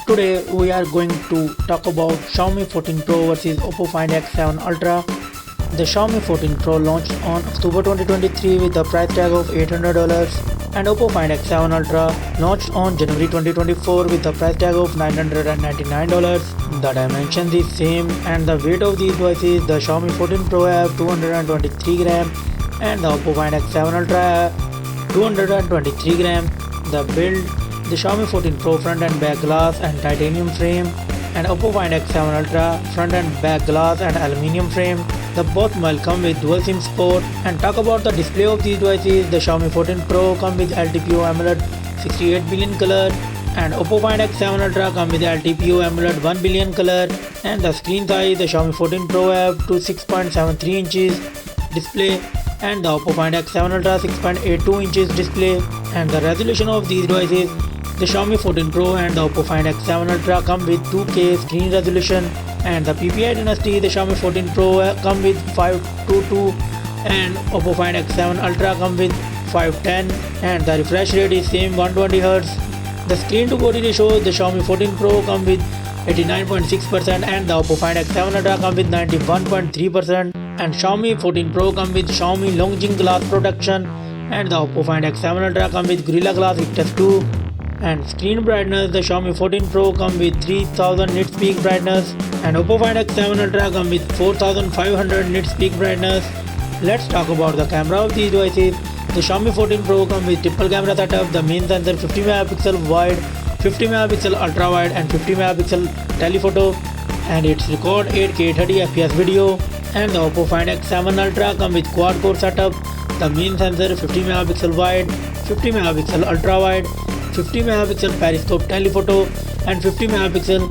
Today we are going to talk about Xiaomi 14 Pro versus Oppo Find X7 Ultra. The Xiaomi 14 Pro launched on October 2023 with the price tag of $800 and Oppo Find X7 Ultra launched on January 2024 with the price tag of $999. The dimensions is same and the weight of these devices, the Xiaomi 14 Pro have 223 gram and the Oppo Find X7 Ultra have 223 gram. The build, the Xiaomi 14 Pro front and back glass and titanium frame and Oppo Find X7 Ultra front and back glass and aluminium frame. The both model come with dual SIM support. And talk about the display of these devices, the Xiaomi 14 Pro come with LTPO AMOLED 68 billion color and Oppo Find X7 Ultra come with LTPO AMOLED 1 billion color. And the screen size, the Xiaomi 14 Pro have to 6.73 inches display and the Oppo Find X7 Ultra 6.82 inches display. And the resolution of these devices, the Xiaomi 14 Pro and the Oppo Find X7 Ultra come with 2K screen resolution and the PPI dynasty, the Xiaomi 14 Pro come with 522 and Oppo Find X7 Ultra come with 510 and the refresh rate is same 120Hz. The screen to body ratio, the Xiaomi 14 Pro come with 89.6% and the Oppo Find X7 Ultra come with 91.3% and Xiaomi 14 Pro come with Xiaomi Longjing glass protection and the Oppo Find X7 Ultra come with Gorilla Glass Victus 2. And screen brightness, the Xiaomi 14 Pro come with 3000 nits peak brightness and Oppo Find X7 Ultra come with 4500 nits peak brightness. Let's talk about the camera of these devices. The Xiaomi 14 Pro come with triple camera setup, the main sensor 50 megapixel wide, 50 megapixel ultra wide and 50 megapixel telephoto and it's record 8K 30fps video. And the Oppo Find X7 Ultra come with quad core setup, the main sensor 50 megapixel wide, 50 megapixel ultra wide, 50 megapixel periscope telephoto and 50 megapixel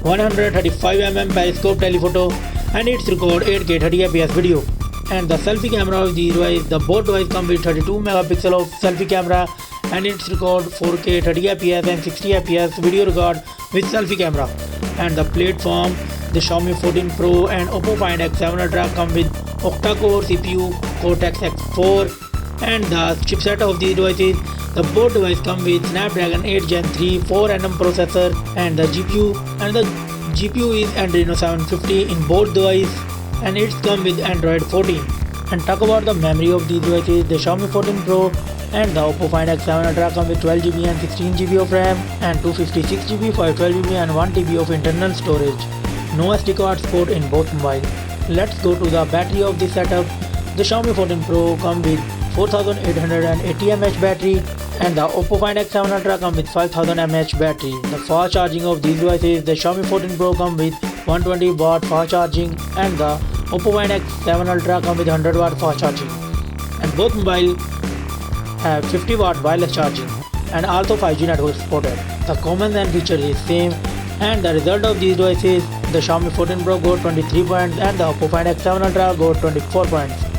135mm periscope telephoto and it's record 8K 30fps video. And the selfie camera of these devices, the both devices come with 32 megapixel of selfie camera and it's record 4K 30fps and 60fps video record with selfie camera. And the platform, the Xiaomi 14 Pro and Oppo Find X7 Ultra come with octa-core CPU Cortex X4 and the chipset of these devices, the both devices come with Snapdragon 8 Gen 3 4nm processor and the GPU is Adreno 750 in both devices and it's come with Android 14. And talk about the memory of these devices, the Xiaomi 14 Pro and the Oppo Find X7 Ultra come with 12GB and 16GB of RAM and 256GB, 512GB and 1TB of internal storage. No SD card support in both mobiles. Let's go to the battery of this setup. The Xiaomi 14 Pro come with 4880 mAh battery and the Oppo Find X7 Ultra come with 5000 mAh battery. The fast charging of these devices, the Xiaomi 14 Pro come with 120 watt fast charging and the Oppo Find X7 Ultra come with 100 watt fast charging. And both mobile have 50 watt wireless charging and also 5G network supported. The common and feature is same and the result of these devices, the Xiaomi 14 Pro got 23 points and the Oppo Find X7 Ultra got 24 points.